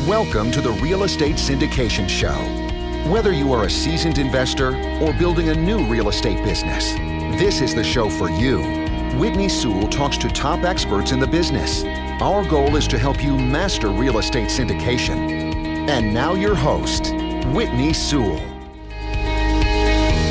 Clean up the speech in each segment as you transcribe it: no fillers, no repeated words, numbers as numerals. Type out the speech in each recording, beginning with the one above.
Welcome to the Real Estate Syndication Show. Whether you are a seasoned investor or building a new real estate business, this is the show for you. Whitney Sewell talks to top experts in the business. Our goal is to help you master real estate syndication. And now your host, Whitney Sewell.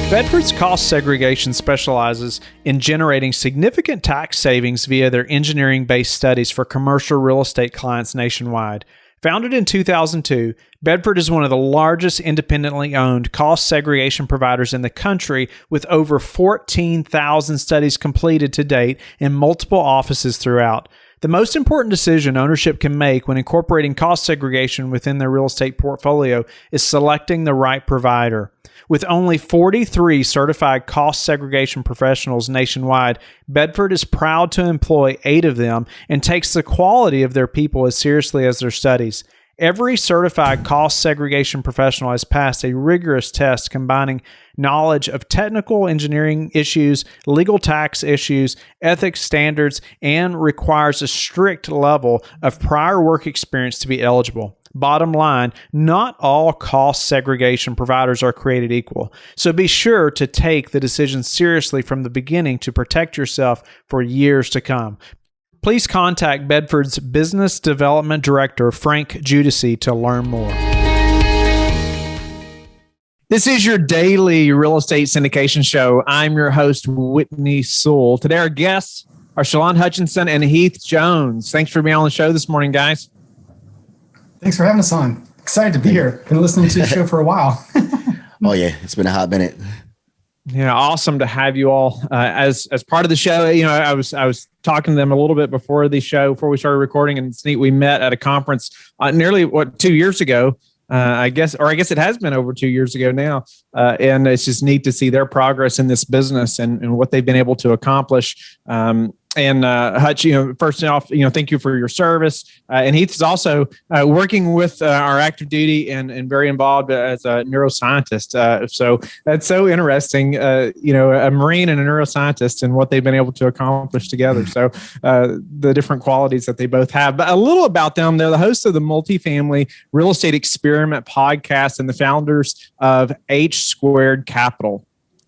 Bedford's Cost Segregation specializes in generating significant tax savings via their engineering-based studies for commercial real estate clients nationwide. Founded in 2002, Bedford is one of the largest independently owned cost segregation providers in the country, with over 14,000 studies completed to date in multiple offices throughout. The most important decision ownership can make when incorporating cost segregation within their real estate portfolio is selecting the right provider. With only 43 certified cost segregation professionals nationwide, Bedford is proud to employ 8 of them and takes the quality of their people as seriously as their studies. Every certified cost segregation professional has passed a rigorous test combining knowledge of technical engineering issues, legal tax issues, ethics standards, and requires a strict level of prior work experience to be eligible. Bottom line, not all cost segregation providers are created equal. So be sure to take the decision seriously from the beginning to protect yourself for years to come. Please contact Bedford's Business Development Director, Frank Judici, to learn more. This is your daily real estate syndication show. I'm your host, Whitney Sewell. Today, our guests are Shelon Hutchinson and Heath Jones. Thanks for being on the show this morning, guys. Thanks for having us on. Excited to be here. Been listening to the show for a while. Oh yeah, it's been a hot minute. Yeah, awesome to have you all as part of the show. You know, I was talking to them a little bit before we started recording, and it's neat. We met at a conference nearly 2 years ago. I guess it has been over 2 years ago now. And it's just neat to see their progress in this business and what they've been able to accomplish. And Hutch, first off, thank you for your service. And Heath is also working with our active duty and very involved as a neuroscientist. So that's so interesting, a Marine and a neuroscientist and what they've been able to accomplish together. So the different qualities that they both have. But a little about them, they're the hosts of the Multifamily Real Estate Experiment podcast and the founders of H² Capital,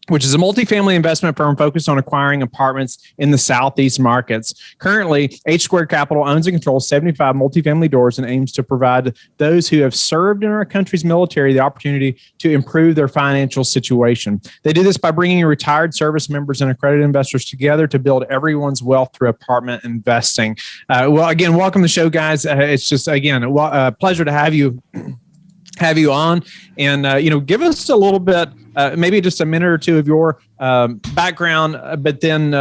which is a multifamily investment firm focused on acquiring apartments in the Southeast markets. Currently, H² Capital owns and controls 75 multifamily doors and aims to provide those who have served in our country's military the opportunity to improve their financial situation. They do this by bringing retired service members and accredited investors together to build everyone's wealth through apartment investing. Well, again, welcome to the show, guys. It's just, again, a pleasure to have you on, and give us a little bit, maybe just a minute or two of your background, but then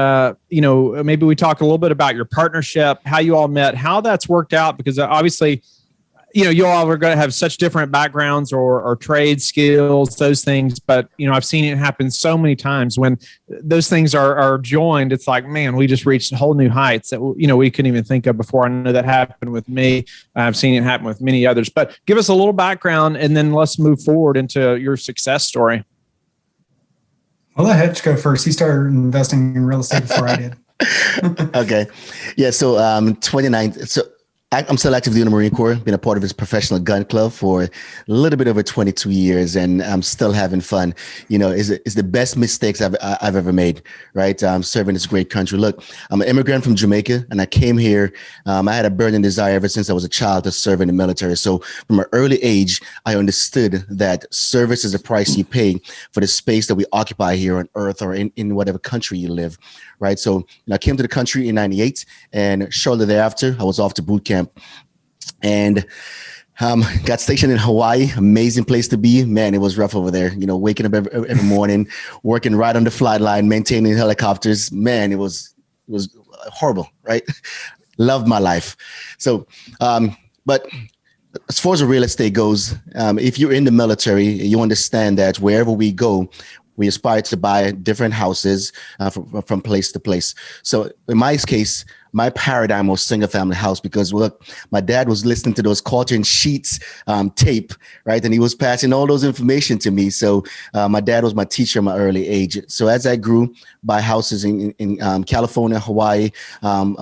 maybe we talk a little bit about your partnership, how you all met, how that's worked out, because obviously you all are going to have such different backgrounds or trade skills, those things. But, I've seen it happen so many times when those things are joined. It's like, man, we just reached whole new heights that, we couldn't even think of before. I know that happened with me. I've seen it happen with many others. But give us a little background, and then let's move forward into your success story. I'll let Hitch go first. He started investing in real estate before I did. Okay. Yeah. So 29. So I'm still actively in the Marine Corps, been a part of his professional gun club for a little bit over 22 years, and I'm still having fun. It's the best mistakes I've ever made, right? Serving this great country. Look, I'm an immigrant from Jamaica, and I came here. I had a burning desire ever since I was a child to serve in the military. So from an early age, I understood that service is a price you pay for the space that we occupy here on Earth or in whatever country you live, right? So I came to the country in 98, and shortly thereafter, I was off to boot camp. And got stationed in Hawaii. Amazing place to be. Man, it was rough over there. Waking up every morning, working right on the flight line, maintaining helicopters. Man, it was horrible, right? Loved my life. So, but as far as the real estate goes, if you're in the military, you understand that wherever we go, we aspire to buy different houses from place to place. So in my case, my paradigm was single family house, because look, my dad was listening to those Culture and Sheets tape, right? And he was passing all those information to me. So my dad was my teacher at my early age. So as I grew, buy houses in California, Hawaii,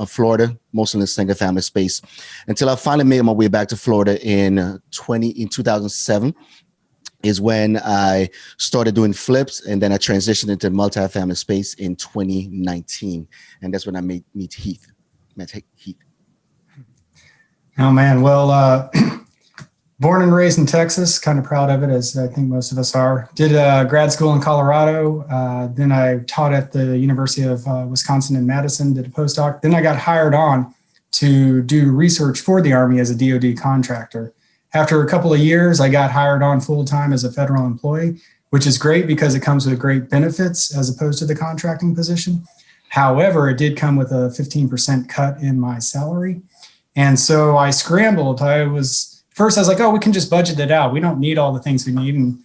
Florida, mostly in the single family space, until I finally made my way back to Florida in 2007. Is when I started doing flips, and then I transitioned into multifamily space in 2019, and that's when I met Heath. Oh man, well, born and raised in Texas, kind of proud of it, as I think most of us are. Did grad school in Colorado. Then I taught at the University of Wisconsin in Madison, did a postdoc. Then I got hired on to do research for the Army as a DoD contractor. After a couple of years, I got hired on full-time as a federal employee, which is great because it comes with great benefits as opposed to the contracting position. However, it did come with a 15% cut in my salary. And so I scrambled. First I was like, oh, we can just budget it out. We don't need all the things we need. And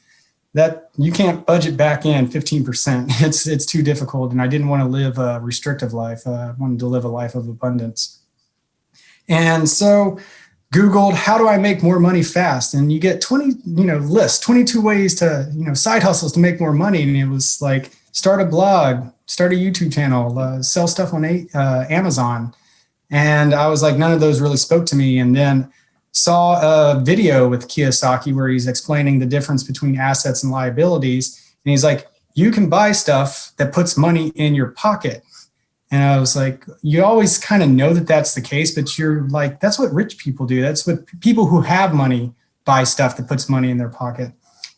that you can't budget back in 15%. It's too difficult. And I didn't want to live a restrictive life. I wanted to live a life of abundance. And so Googled, how do I make more money fast? And you get 22 ways to, side hustles to make more money. And it was like, start a blog, start a YouTube channel, sell stuff on Amazon. And I was like, none of those really spoke to me. And then saw a video with Kiyosaki where he's explaining the difference between assets and liabilities. And he's like, you can buy stuff that puts money in your pocket. And I was like, you always kind of know that that's the case, but you're like, that's what rich people do. That's what people who have money buy stuff that puts money in their pocket.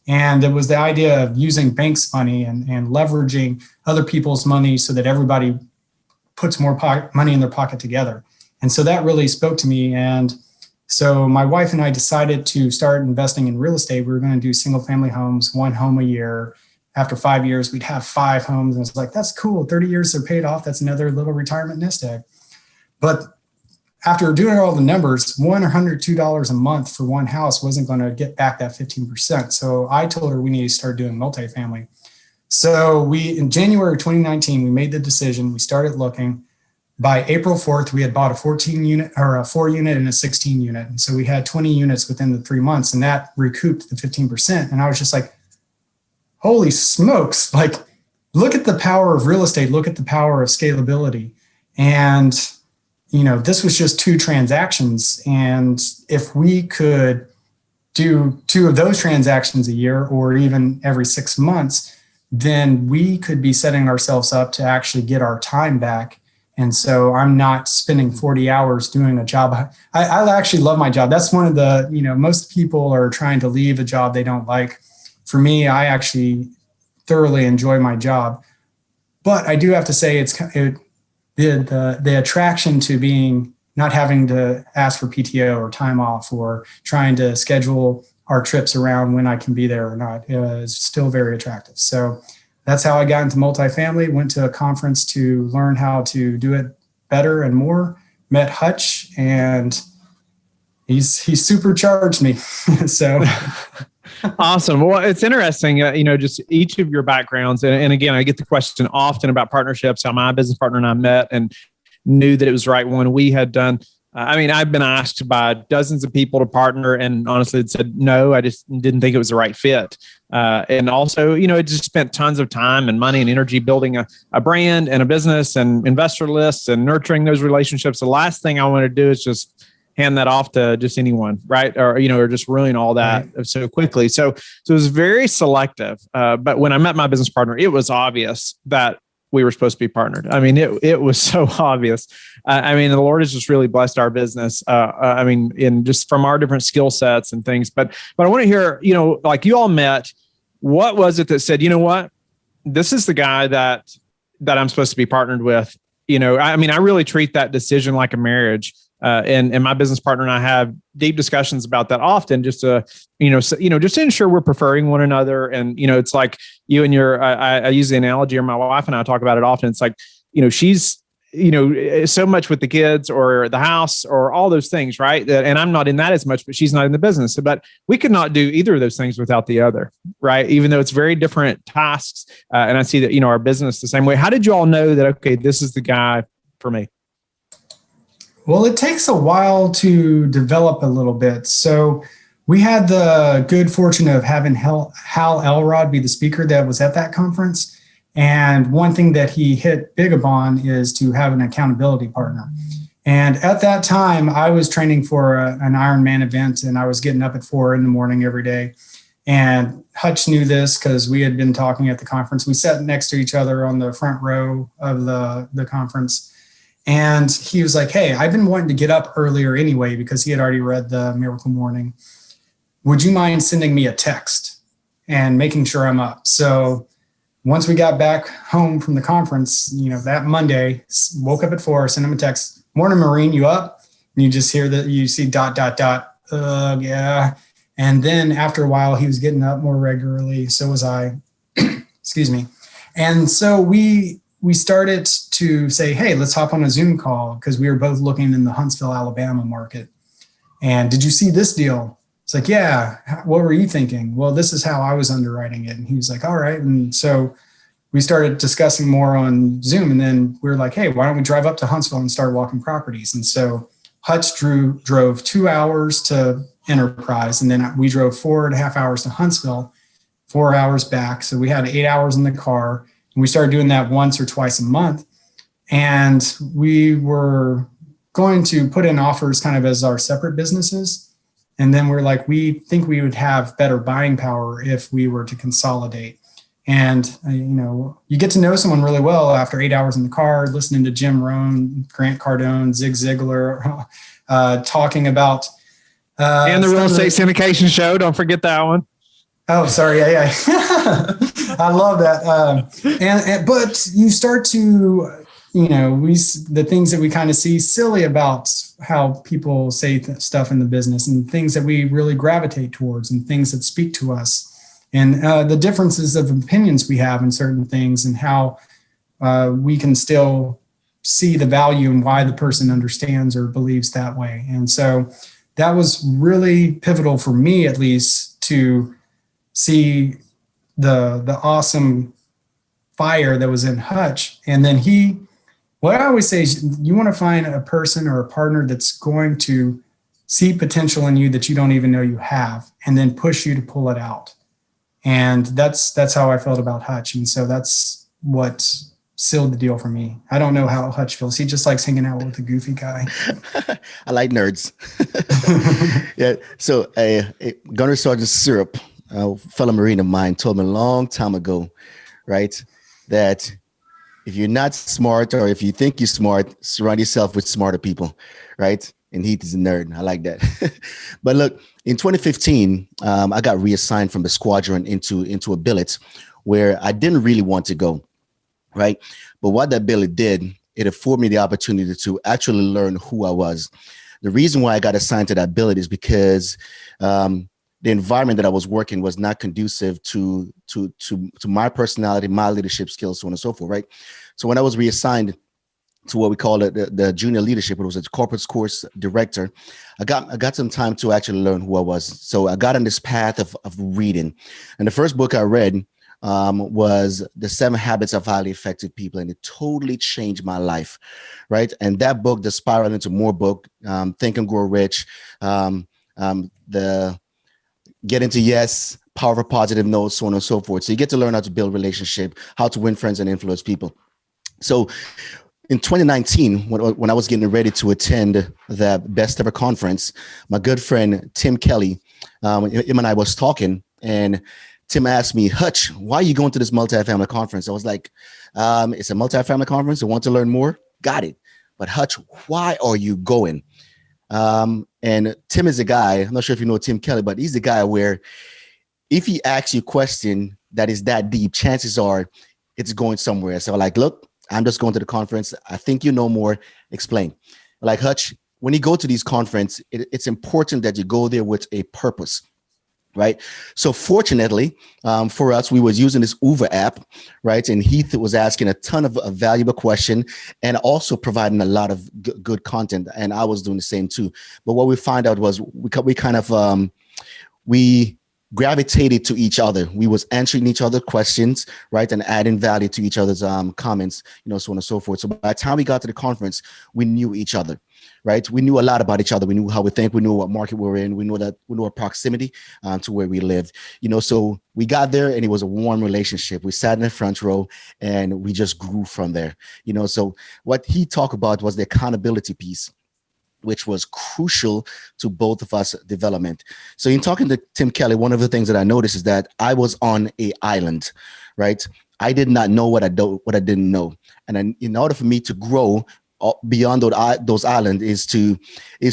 And it was the idea of using banks' money and leveraging other people's money so that everybody puts more money in their pocket together. And so that really spoke to me. And so my wife and I decided to start investing in real estate. We were going to do single family homes, one home a year. After 5 years, we'd have 5 homes. And it's like, that's cool. 30 years they're paid off. That's another little retirement nest egg. But after doing all the numbers, $102 a month for one house wasn't going to get back that 15%. So I told her we need to start doing multifamily. So in January 2019, we made the decision. We started looking. By April 4th, we had bought a 14-unit or a 4-unit and a 16-unit. And so we had 20 units within the 3 months, and that recouped the 15%. And I was just like, holy smokes, like, look at the power of real estate, look at the power of scalability. And, this was just 2 transactions. And if we could do 2 of those transactions a year or even every 6 months, then we could be setting ourselves up to actually get our time back. And so I'm not spending 40 hours doing a job. I actually love my job. That's one of the, most people are trying to leave a job they don't like. For me, I actually thoroughly enjoy my job, but I do have to say the attraction to not having to ask for PTO or time off or trying to schedule our trips around when I can be there or not is still very attractive. So that's how I got into multifamily, went to a conference to learn how to do it better and more, met Hutch, and he's supercharged me. So awesome. Well, it's interesting, just each of your backgrounds. And again, I get the question often about partnerships, how my business partner and I met and knew that it was the right one. We had done, I've been asked by dozens of people to partner and honestly had said, no, I just didn't think it was the right fit. And also, it just spent tons of time and money and energy building a brand and a business and investor lists and nurturing those relationships. The last thing I want to do is just hand that off to just anyone, right? Or, or just ruin all that so quickly. So it was very selective. But when I met my business partner, it was obvious that we were supposed to be partnered. It was so obvious. The Lord has just really blessed our business. In just from our different skill sets and things. But I want to hear, like you all met, what was it that said, you know what, this is the guy that I'm supposed to be partnered with? I really treat that decision like a marriage. And my business partner and I have deep discussions about that often, just to, just to ensure we're preferring one another. And, it's like you and I use the analogy, or my wife and I talk about it often. It's like, she's, so much with the kids or the house or all those things, right? And I'm not in that as much, but she's not in the business. But we could not do either of those things without the other, right? Even though it's very different tasks. And I see that, our business the same way. How did you all know that, okay, this is the guy for me? Well, it takes a while to develop a little bit. So we had the good fortune of having Hal Elrod be the speaker that was at that conference. And one thing that he hit big upon is to have an accountability partner. And at that time, I was training for an Ironman event, and I was getting up at 4 a.m. every day. And Hutch knew this because we had been talking at the conference. We sat next to each other on the front row of the conference. And he was like, hey, I've been wanting to get up earlier anyway, because he had already read the Miracle Morning. Would you mind sending me a text and making sure I'm up? So once we got back home from the conference, that Monday, woke up at 4, sent him a text. Morning, Marine, you up? And you just hear that you see ... Yeah. And then after a while, he was getting up more regularly. So was I. Excuse me. And so we started to say, hey, let's hop on a Zoom call, because we were both looking in the Huntsville, Alabama market. And did you see this deal? It's like, yeah. What were you thinking? Well, this is how I was underwriting it. And he was like, all right. And so we started discussing more on Zoom. And then we were like, hey, why don't we drive up to Huntsville and start walking properties? And so Hutch drove 2 hours to Enterprise, and then we drove 4.5 hours to Huntsville, 4 hours back. So we had 8 hours in the car, and we started doing that once or twice a month. And we were going to put in offers kind of as our separate businesses. And then we're like, we think we would have better buying power if we were to consolidate. And, you get to know someone really well after 8 hours in the car, listening to Jim Rohn, Grant Cardone, Zig Ziglar, talking about. And the real estate syndication show. Don't forget that one. Oh, sorry. Yeah. I love that. But you start to, the things that we kind of see silly about how people say stuff in the business, and things that we really gravitate towards, and things that speak to us, and the differences of opinions we have in certain things, and how we can still see the value and why the person understands or believes that way. And so that was really pivotal for me, at least, to see the awesome fire that was in Hutch. And then what I always say is, you want to find a person or a partner that's going to see potential in you that you don't even know you have, and then push you to pull it out. And that's how I felt about Hutch. And so that's what sealed the deal for me. I don't know how Hutch feels. He just likes hanging out with a goofy guy. I like nerds. Yeah. So Gunner Sergeant Syrup, a fellow Marine of mine, told me a long time ago, right, that if you're not smart, or if you think you're smart, surround yourself with smarter people, right? And Heath is a nerd. I like that. But look, in 2015, I got reassigned from the squadron into a billet where I didn't really want to go, right? But what that billet did, it afforded me the opportunity to actually learn who I was. The reason why I got assigned to that billet is because the environment that I was working was not conducive to my personality, my leadership skills, so on and so forth, right? So when I was reassigned to what we call the junior leadership, it was a corporate course director, I got some time to actually learn who I was. So I got on this path of reading. And the first book I read was The 7 Habits of Highly Effective People, and it totally changed my life, right? And that book just spiraled into more book, Think and Grow Rich, the Get Into Yes, Power of a Positive Note, so on and so forth. So you get to learn how to build relationship, how to win friends and influence people. So in 2019, when I was getting ready to attend the Best Ever Conference, my good friend Tim Kelly, him and I was talking, and Tim asked me, Hutch, why are you going to this multifamily conference? I was like, it's a multifamily conference. I want to learn more. Got it. But Hutch, why are you going? And Tim is a guy, I'm not sure if you know Tim Kelly, but he's the guy where if he asks you a question that is that deep, chances are it's going somewhere. So I'm like, look, I'm just going to the conference. I think you know more. Explain. Like, Hutch, when you go to these conferences, it's important that you go there with a purpose, right? So fortunately for us, we was using this Uber app, right? And Heath was asking a ton of valuable question and also providing a lot of good content. And I was doing the same too. But what we found out was we gravitated to each other. We was answering each other's questions, right, and adding value to each other's comments, so on and so forth. So by the time we got to the conference, we knew each other, right? We knew a lot about each other. We knew how we think. We knew what market we're in. We knew our proximity to where we lived. So we got there, and it was a warm relationship. We sat in the front row, and we just grew from there. So what he talked about was the accountability piece, which was crucial to both of us development. So in talking to Tim Kelly, one of the things that I noticed is that I was on an island, right? I did not know what I didn't know. And then in order for me to grow beyond those islands is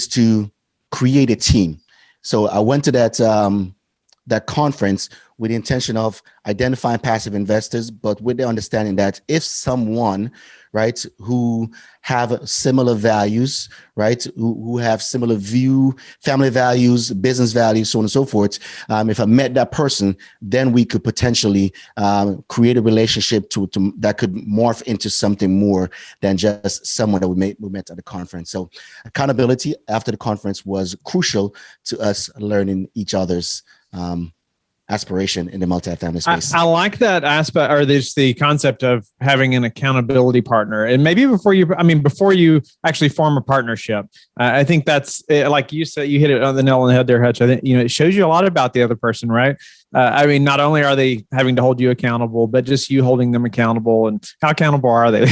to create a team. So I went to that conference with the intention of identifying passive investors, but with the understanding that if someone, right, who have similar values, right, who have similar family values, business values, so on and so forth, if I met that person, then we could potentially create a relationship that could morph into something more than just someone that we met at the conference. So accountability after the conference was crucial to us learning each other's aspiration in the multifamily space. I like that aspect, or there's the concept of having an accountability partner. And maybe before you actually form a partnership, I think that's like you said, you hit it on the nail on the head there, Hutch. I think, it shows you a lot about the other person, right? Not only are they having to hold you accountable, but just you holding them accountable. And how accountable are they?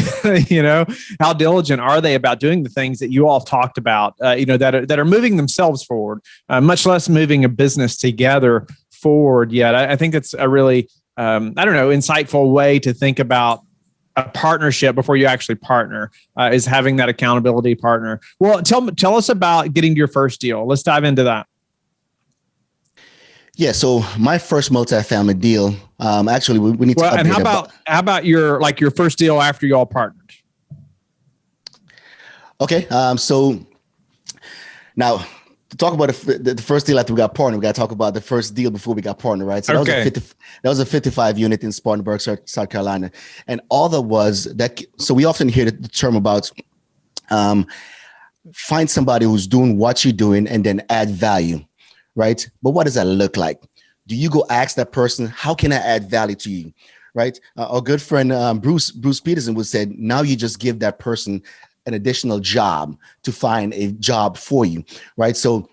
How diligent are they about doing the things that you all have talked about, that are moving themselves forward, much less moving a business together forward yet. I think it's a really, insightful way to think about a partnership before you actually partner, is having that accountability partner. Well, tell us about getting to your first deal. Let's dive into that. Yeah. So my first multifamily deal, actually, we need to. Well, and how about your first deal after you all partnered? Okay. So now, to talk about the first deal after we got partnered, we got to talk about the first deal before we got partnered, right? So that was a 55 unit in Spartanburg, South Carolina. And all that was that. So we often hear the term about find somebody who's doing what you're doing and then add value, right? But what does that look like? Do you go ask that person, how can I add value to you, right? Our good friend Bruce Peterson would say, now you just give that person an additional job to find a job for you, right? So,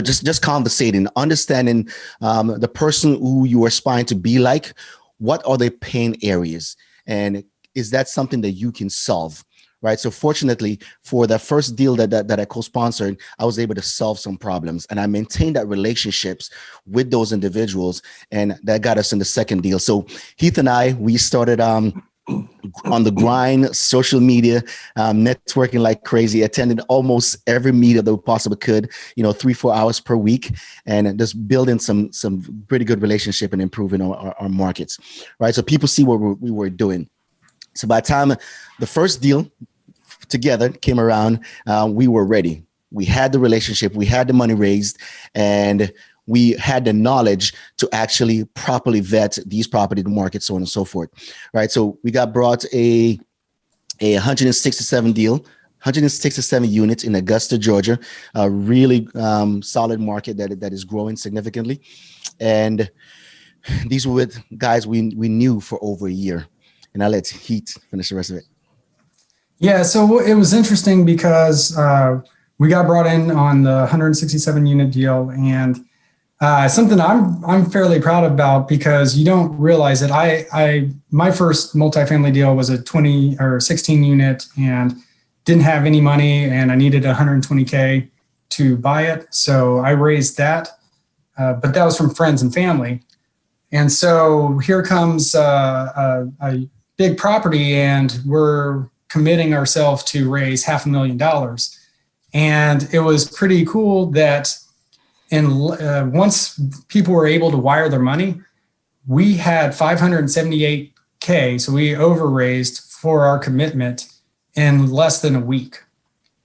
just conversating, understanding the person who you are aspiring to be like. What are their pain areas, and is that something that you can solve, right? So, fortunately, for the first deal that I co-sponsored, I was able to solve some problems, and I maintained that relationships with those individuals, and that got us in the second deal. So, Heath and I, we started on the grind, social media, networking like crazy, attended almost every meetup that we possibly could, 3-4 hours per week, and just building some pretty good relationship and improving our markets, right? So people see what we were doing. So by the time the first deal together came around, we were ready. We had the relationship, we had the money raised, and we had the knowledge to actually properly vet these property to market, so on and so forth, right? So we got brought a 167 deal, 167 units in Augusta, Georgia, a really solid market that is growing significantly. And these were with guys we knew for over a year. And I'll let Heath finish the rest of it. Yeah, so it was interesting because we got brought in on the 167 unit deal, and something I'm fairly proud about, because you don't realize that my first multifamily deal was a 20 or 16 unit and didn't have any money, and I needed $120K to buy it. So I raised that, but that was from friends and family. And so here comes a big property, and we're committing ourselves to raise $500,000. And it was pretty cool that once people were able to wire their money, we had $578K. So we over-raised for our commitment in less than a week,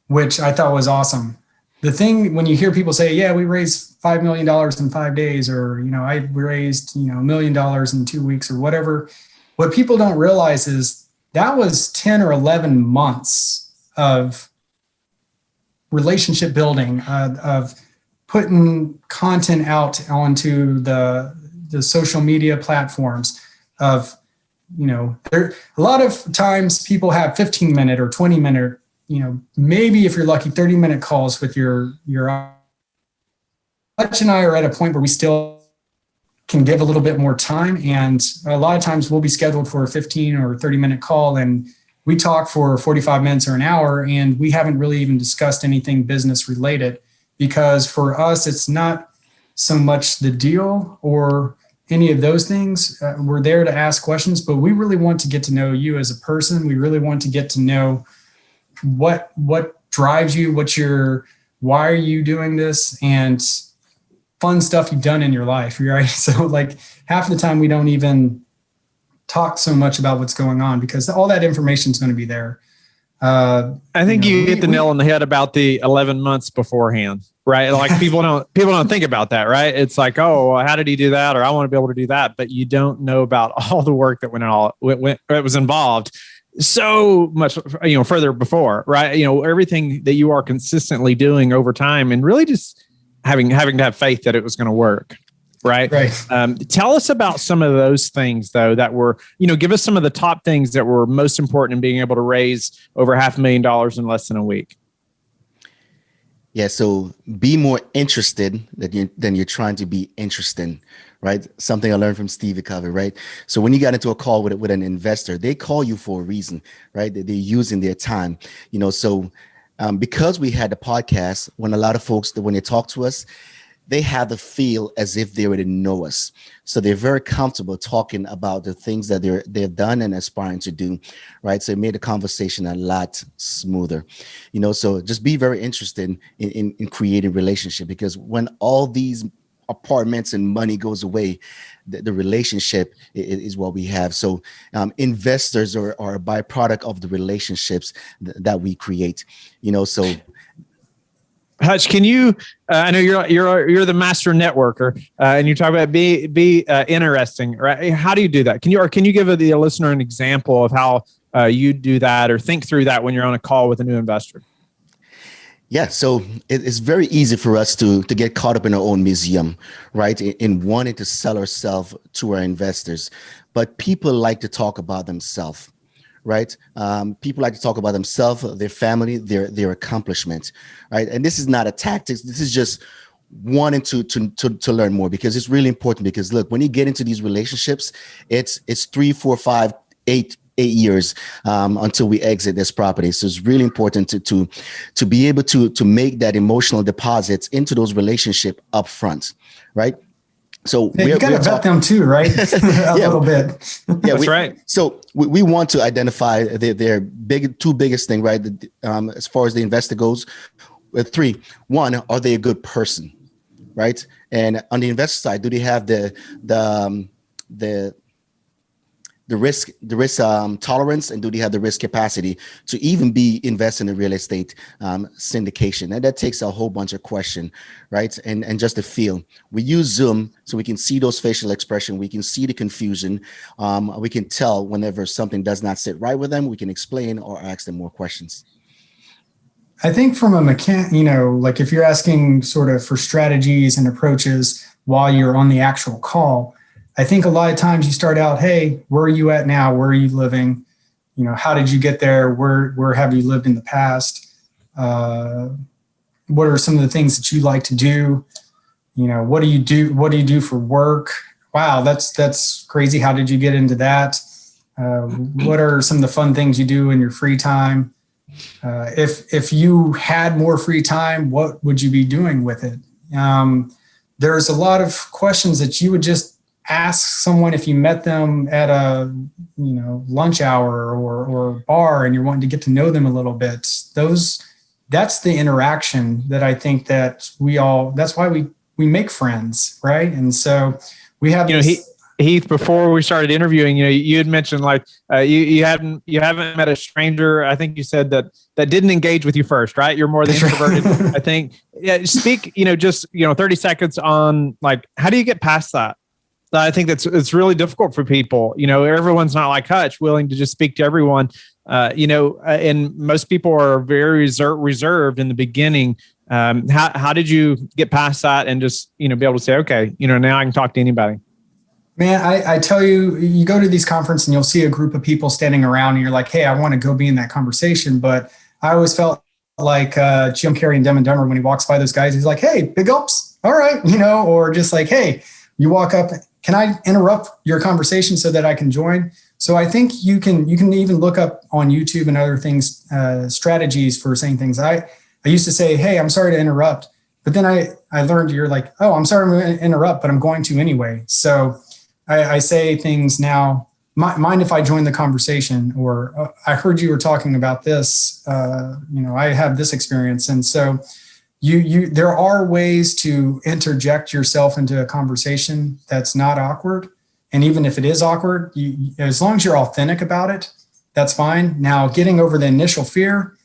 which I thought was awesome. The thing, when you hear people say, yeah, we raised $5 million in 5 days, or, I raised, $1 million in 2 weeks, or whatever. What people don't realize is that was 10 or 11 months of relationship building, of putting content out onto the social media platforms of, there a lot of times people have 15-minute or 20-minute, maybe if you're lucky, 30-minute calls with your Hutch and I are at a point where we still can give a little bit more time. And a lot of times we'll be scheduled for a 15 or 30-minute call, and we talk for 45 minutes or an hour, and we haven't really even discussed anything business related, because for us, it's not so much the deal or any of those things. We're there to ask questions, but we really want to get to know you as a person. We really want to get to know what drives you, why are you doing this, and fun stuff you've done in your life, right? So like half the time we don't even talk so much about what's going on because all that information is going to be there. I think you hit the nail on the head about the 11 months beforehand, right? Like people don't think about that, right? It's like, oh, how did he do that? Or I want to be able to do that, but you don't know about all the work that was involved so much, further before, right? Everything that you are consistently doing over time, and really just having to have faith that it was going to work. Right. Tell us about some of those things, though, that were, give us some of the top things that were most important in being able to raise over $500,000 in less than a week. Yeah. So be more interested than you're trying to be interesting. Right. Something I learned from Stevie Covey. Right. So when you got into a call with an investor, they call you for a reason. Right. They're using their time, because we had the podcast, when a lot of folks, when they talk to us, they have the feel as if they already know us. So they're very comfortable talking about the things that they've done and aspiring to do, right? So it made the conversation a lot smoother, so just be very interested in creating relationship, because when all these apartments and money goes away, the relationship is what we have. So investors are a byproduct of the relationships that we create, so. Hutch, can you? I know you're the master networker, and you talk about be interesting, right? How do you do that? Can you give the listener an example of how you do that or think through that when you're on a call with a new investor? Yeah, so it's very easy for us to get caught up in our own museum, right? In wanting to sell ourselves to our investors, but people like to talk about themselves. Right. People like to talk about themselves, their family, their accomplishments. Right. And this is not a tactic. This is just wanting to learn more, because it's really important. Because look, when you get into these relationships, it's 3, 4, 5, 8 years until we exit this property. So it's really important to be able to make that emotional deposits into those relationships up front. Right. So you got to vet them too, right? a little bit. Yeah, that's right. So we want to identify their two biggest thing, right? As far as the investor goes, with 3. 1, are they a good person, right? And on the investor side, do they have the risk tolerance, and do they have the risk capacity to even be invested in real estate syndication? And that takes a whole bunch of question, right? And just the feel. We use Zoom so we can see those facial expression. We can see the confusion. We can tell whenever something does not sit right with them. We can explain or ask them more questions. I think from a like if you're asking sort of for strategies and approaches while you're on the actual call, I think a lot of times you start out, hey, where are you at now? Where are you living? How did you get there? Where have you lived in the past? What are some of the things that you like to do? What do you do? What do you do for work? Wow, that's crazy. How did you get into that? What are some of the fun things you do in your free time? If you had more free time, what would you be doing with it? There's a lot of questions that you would just ask someone if you met them at a lunch hour or bar and you're wanting to get to know them a little bit. That's the interaction that I think that that's why we make friends, right? And so we have Heath, before we started interviewing, you had mentioned like you haven't met a stranger. I think you said that didn't engage with you first, right? You're more the introverted. I think. Yeah, speak. Just 30 seconds on like how do you get past that? I think it's really difficult for people. Everyone's not like Hutch, willing to just speak to everyone. And most people are very reserved in the beginning. How did you get past that and just, be able to say, okay, now I can talk to anybody? Man, I tell you, you go to these conferences and you'll see a group of people standing around and you're like, hey, I want to go be in that conversation. But I always felt like Jim Carrey in Dumb and Dumber when he walks by those guys, he's like, hey, big gulps. All right. Or just like, hey, you walk up, can I interrupt your conversation so that I can join? So I think you can even look up on YouTube and other things, strategies for saying things. I used to say, hey, I'm sorry to interrupt. But then I learned you're like, oh, I'm sorry to interrupt, but I'm going to anyway. So I say things now, mind if I join the conversation, or I heard you were talking about this, I have this experience. And so there are ways to interject yourself into a conversation that's not awkward. And even if it is awkward, as long as you're authentic about it, that's fine. Now, getting over the initial fear,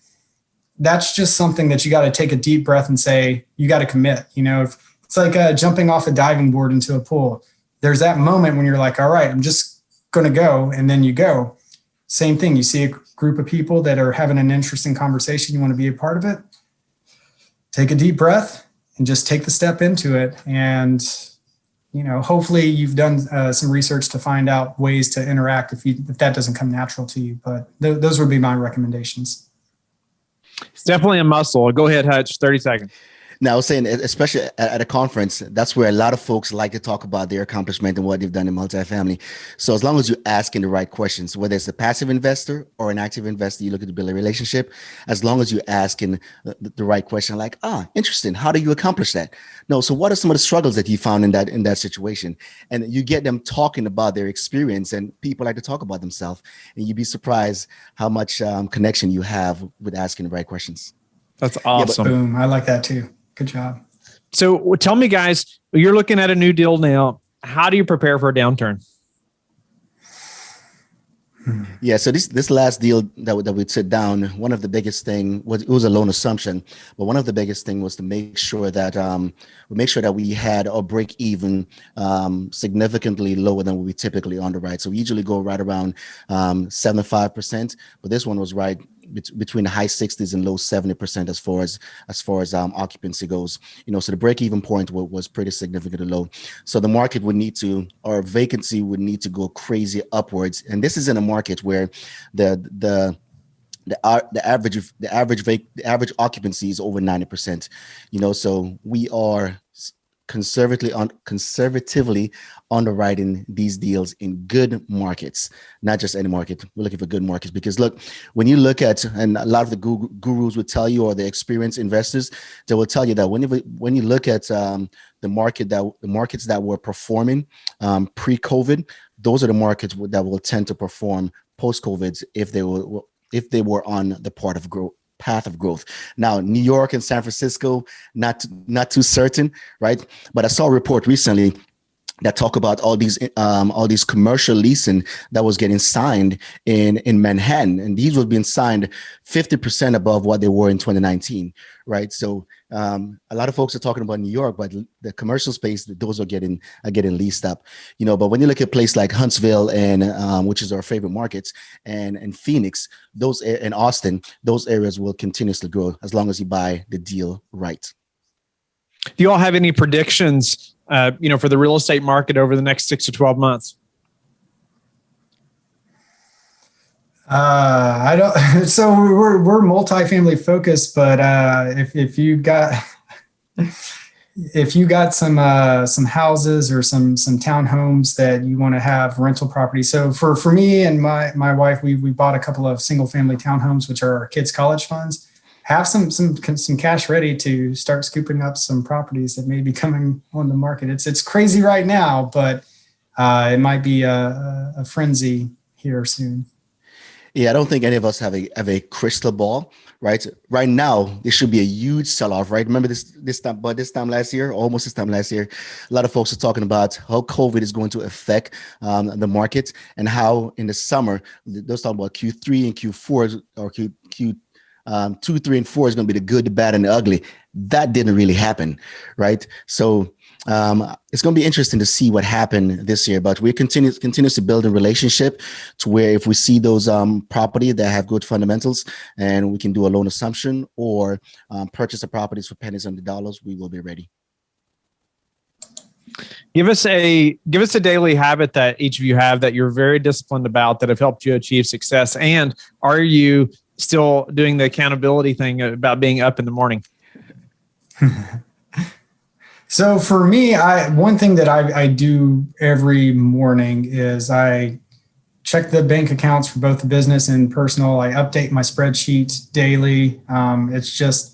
that's just something that you got to take a deep breath and say, you got to commit. If it's like jumping off a diving board into a pool. There's that moment when you're like, all right, I'm just going to go. And then you go. Same thing. You see a group of people that are having an interesting conversation. You want to be a part of it. Take a deep breath and just take the step into it. And, hopefully you've done some research to find out ways to interact if that doesn't come natural to you. But those would be my recommendations. It's definitely a muscle. Go ahead, Hutch, 30 seconds. Now, I was saying, especially at a conference, that's where a lot of folks like to talk about their accomplishment and what they've done in multifamily. So as long as you're asking the right questions, whether it's a passive investor or an active investor, you look at to build a relationship, as long as you're asking the right question, like, interesting, how do you accomplish that? No, so what are some of the struggles that you found in that situation? And you get them talking about their experience, and people like to talk about themselves, and you'd be surprised how much connection you have with asking the right questions. That's awesome. Boom, I like that too. Good job. So tell me, guys, you're looking at a new deal now. How do you prepare for a downturn? Yeah, so this last deal that we sit down, one of the biggest thing was a loan assumption, but one of the biggest thing was to make sure that we had a break even significantly lower than what we typically underwrite. So we usually go right around 75%, but this one was right between the high 60s and low 70% as far as occupancy goes. So the break even point was pretty significantly low. So the market would need to, or vacancy would need to go crazy upwards. And this is in a market where the average occupancy is over 90%. So we are conservatively underwriting these deals in good markets, not just any market. We're looking for good markets because look, when you look at, and a lot of the gurus would tell you, or the experienced investors, they will tell you that when you look at the markets that were performing pre-COVID, those are the markets that will tend to perform post-COVID if they were on the path of growth. Now, New York and San Francisco, not too certain, right? But I saw a report recently that talk about all these commercial leasing that was getting signed in Manhattan, and these were being signed 50% above what they were in 2019, right? So a lot of folks are talking about New York, but the commercial space, those are getting leased up, But when you look at a place like Huntsville and which is our favorite markets, and Phoenix, and Austin, those areas will continuously grow as long as you buy the deal right. Do you all have any predictions, for the real estate market over the next 6 to 12 months? I don't. So we're multifamily focused, but if you got some houses or some townhomes that you want to have rental property. So for me and my wife, we bought a couple of single family townhomes, which are our kids' college funds. Have some cash ready to start scooping up some properties that may be coming on the market. It's crazy right now, but it might be a frenzy here soon. Yeah, I don't think any of us have a crystal ball, right? Right now, there should be a huge sell-off, right? Remember this time last year, almost this time last year, a lot of folks are talking about how COVID is going to affect the market, and how in the summer, they're talking about Q3 and Q4 or Q 2, 3, and 4 is going to be the good, the bad, and the ugly. That didn't really happen, right? So it's going to be interesting to see what happened this year, but we continues to build a relationship to where if we see those property that have good fundamentals and we can do a loan assumption or purchase the properties for pennies on the dollars, we will be ready. Give us a daily habit that each of you have that you're very disciplined about that have helped you achieve success. And are you still doing the accountability thing about being up in the morning? So for me, one thing that I do every morning is I check the bank accounts for both the business and personal. I update my spreadsheet daily. It's just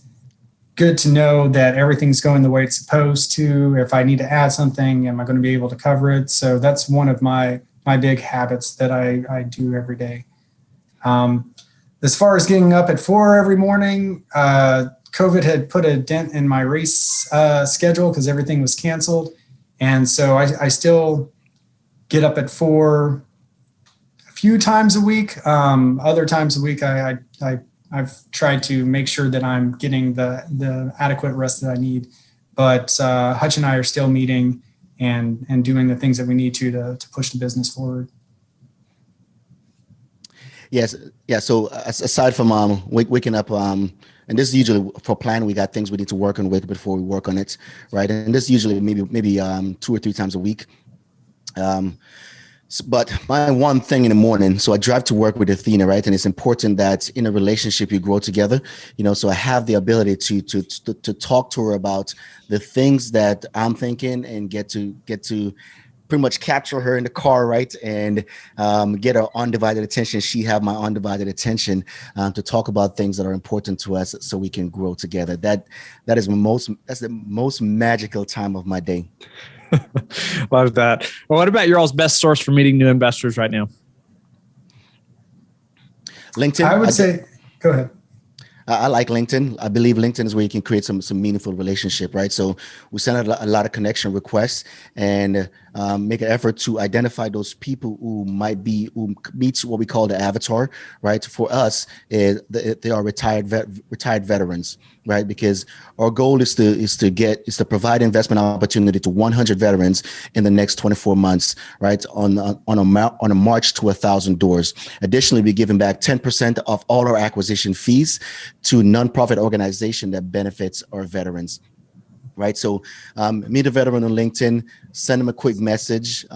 good to know that everything's going the way it's supposed to. If I need to add something, am I going to be able to cover it? So that's one of my big habits that I do every day. As far as getting up at 4 every morning, COVID had put a dent in my race schedule because everything was canceled. And so I still get up at 4 a few times a week. Other times a week, I've tried to make sure that I'm getting the adequate rest that I need. But Hutch and I are still meeting and doing the things that we need to push the business forward. Yes. Yeah. So aside from waking up, and this is usually for plan, we got things we need to work on with before we work on it, right? And this usually maybe 2 or 3 times a week. But my one thing in the morning, so I drive to work with Athena, right? And it's important that in a relationship you grow together, so I have the ability to talk to her about the things that I'm thinking and get to pretty much capture her in the car, right? And get her undivided attention. She have my undivided attention to talk about things that are important to us so we can grow together. That's the most magical time of my day. Love that. Well, what about your all's best source for meeting new investors right now? LinkedIn. I would say, go ahead. I like LinkedIn. I believe LinkedIn is where you can create some meaningful relationship, right? So we send out a lot of connection requests and make an effort to identify those people who meets what we call the avatar, right? For us, they are retired veterans, right? Because our goal is to provide investment opportunity to 100 veterans in the next 24 months, right? On a march to 1,000 doors. Additionally, we're giving back 10% of all our acquisition fees to nonprofit organization that benefits our veterans, right? So meet a veteran on LinkedIn, send them a quick message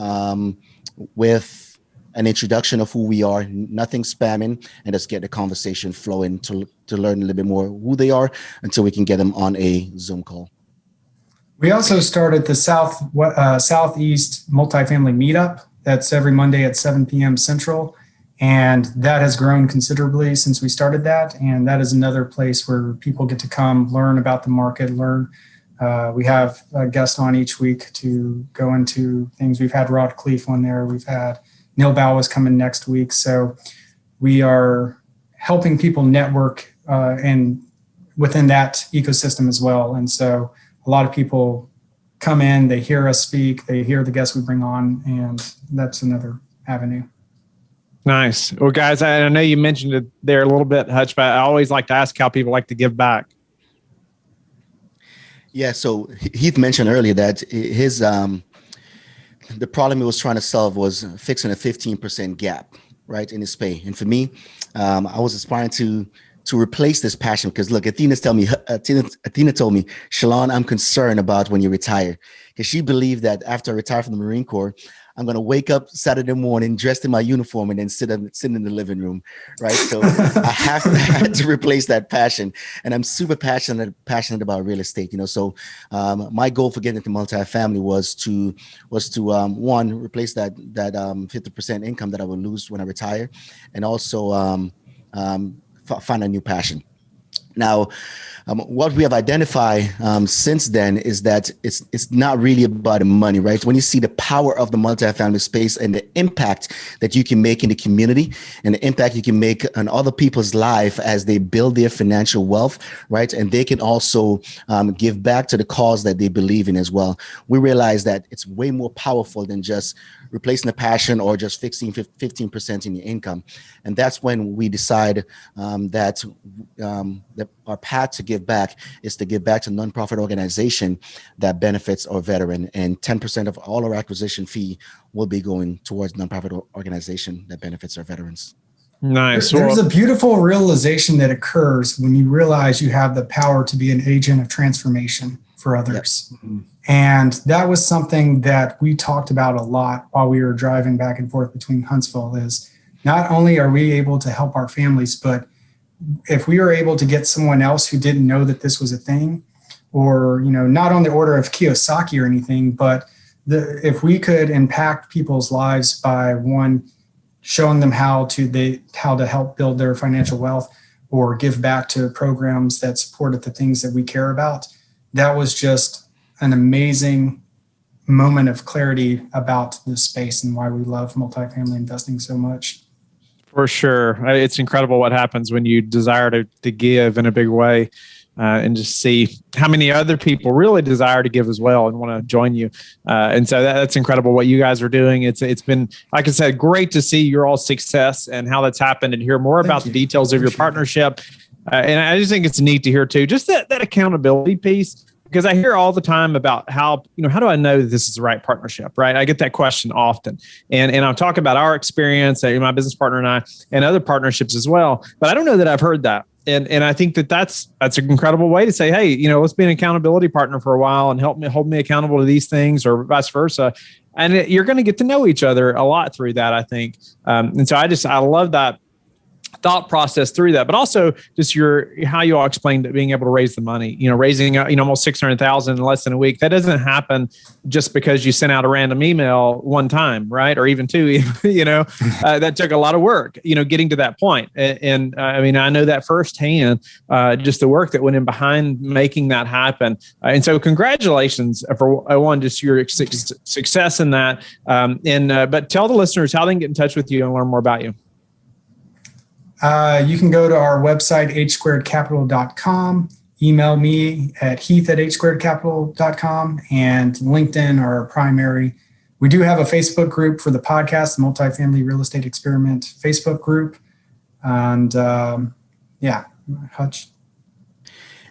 with an introduction of who we are, nothing spamming, and just get the conversation flowing to learn a little bit more who they are until we can get them on a Zoom call. We also started the Southeast Multifamily Meetup. That's every Monday at 7 p.m. Central. And that has grown considerably since we started that. And that is another place where people get to come learn about the market, we have a guest on each week to go into things. We've had Rod Cleef on there. We've had Neil Bow coming next week. So we are helping people network and within that ecosystem as well. And so a lot of people come in, they hear us speak, they hear the guests we bring on, and that's another avenue. Nice. Well, guys, I know you mentioned it there a little bit, Hutch, but I always like to ask how people like to give back. Yeah. So Heath mentioned earlier that his the problem he was trying to solve was fixing a 15% gap, right, in his pay. And for me, I was aspiring to replace this passion because look, Athena told me, Shelon, I'm concerned about when you retire, because she believed that after I retire from the Marine Corps, I'm going to wake up Saturday morning dressed in my uniform and then sit in the living room, right? So I had to replace that passion, and I'm super passionate about real estate. So my goal for getting into multifamily was to one, replace that 50% income that I would lose when I retire, and also find a new passion. Now, what we have identified since then is that it's not really about the money, right? When you see the power of the multifamily space and the impact that you can make in the community and the impact you can make on other people's life as they build their financial wealth, right? And they can also give back to the cause that they believe in as well. We realize that it's way more powerful than just replacing the passion or just fixing 15% in your income. And that's when we decide that our path to give back is to give back to a nonprofit organization that benefits our veteran, and 10% of all our acquisition fee will be going towards nonprofit organization that benefits our veterans. Nice. There's a beautiful realization that occurs when you realize you have the power to be an agent of transformation for others. Yep. Mm-hmm. And that was something that we talked about a lot while we were driving back and forth between Huntsville. Is not only are we able to help our families, but if we were able to get someone else who didn't know that this was a thing, or, not on the order of Kiyosaki or anything, but if we could impact people's lives by, one, showing them how to help build their financial wealth or give back to programs that supported the things that we care about, that was just an amazing moment of clarity about this space and why we love multifamily investing so much. For sure. It's incredible what happens when you desire to give in a big way, and just see how many other people really desire to give as well and want to join you. And so that's incredible what you guys are doing. It's been, like I said, great to see your all success and how that's happened and hear more about the details of your partnership. And I just think it's neat to hear too, just that accountability piece. Because I hear all the time about how do I know that this is the right partnership, right? I get that question often. And I'll talk about our experience, my business partner and I, and other partnerships as well. But I don't know that I've heard that. And I think that's an incredible way to say, hey, let's be an accountability partner for a while and hold me accountable to these things, or vice versa. And you're going to get to know each other a lot through that, I think. And so I love that thought process through that, but also just how you all explained being able to raise the money, raising almost $600,000 in less than a week. That doesn't happen just because you sent out a random email one time, right? Or even two, that took a lot of work, getting to that point. And I know that firsthand, just the work that went in behind making that happen. And so congratulations for one, just your success in that. But tell the listeners how they can get in touch with you and learn more about you. You can go to our website, h2capital.com, email me at heath@h2capital.com, and LinkedIn are our primary. We do have a Facebook group for the podcast, the Multifamily Real Estate Experiment Facebook group. And Hutch.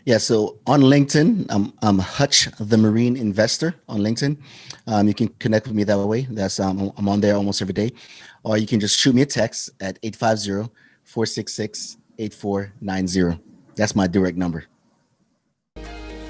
Yeah, so on LinkedIn, I'm Hutch the Marine Investor on LinkedIn. You can connect with me that way. I'm on there almost every day. Or you can just shoot me a text at 850-466-8490. That's my direct number.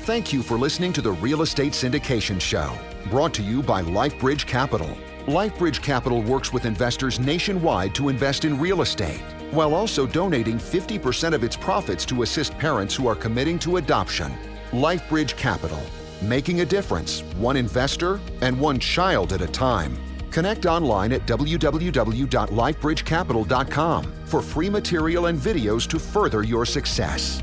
Thank you for listening to the Real Estate Syndication Show, brought to you by LifeBridge Capital. LifeBridge Capital works with investors nationwide to invest in real estate, while also donating 50% of its profits to assist parents who are committing to adoption. LifeBridge Capital, making a difference, one investor and one child at a time. Connect online at www.lifebridgecapital.com for free material and videos to further your success.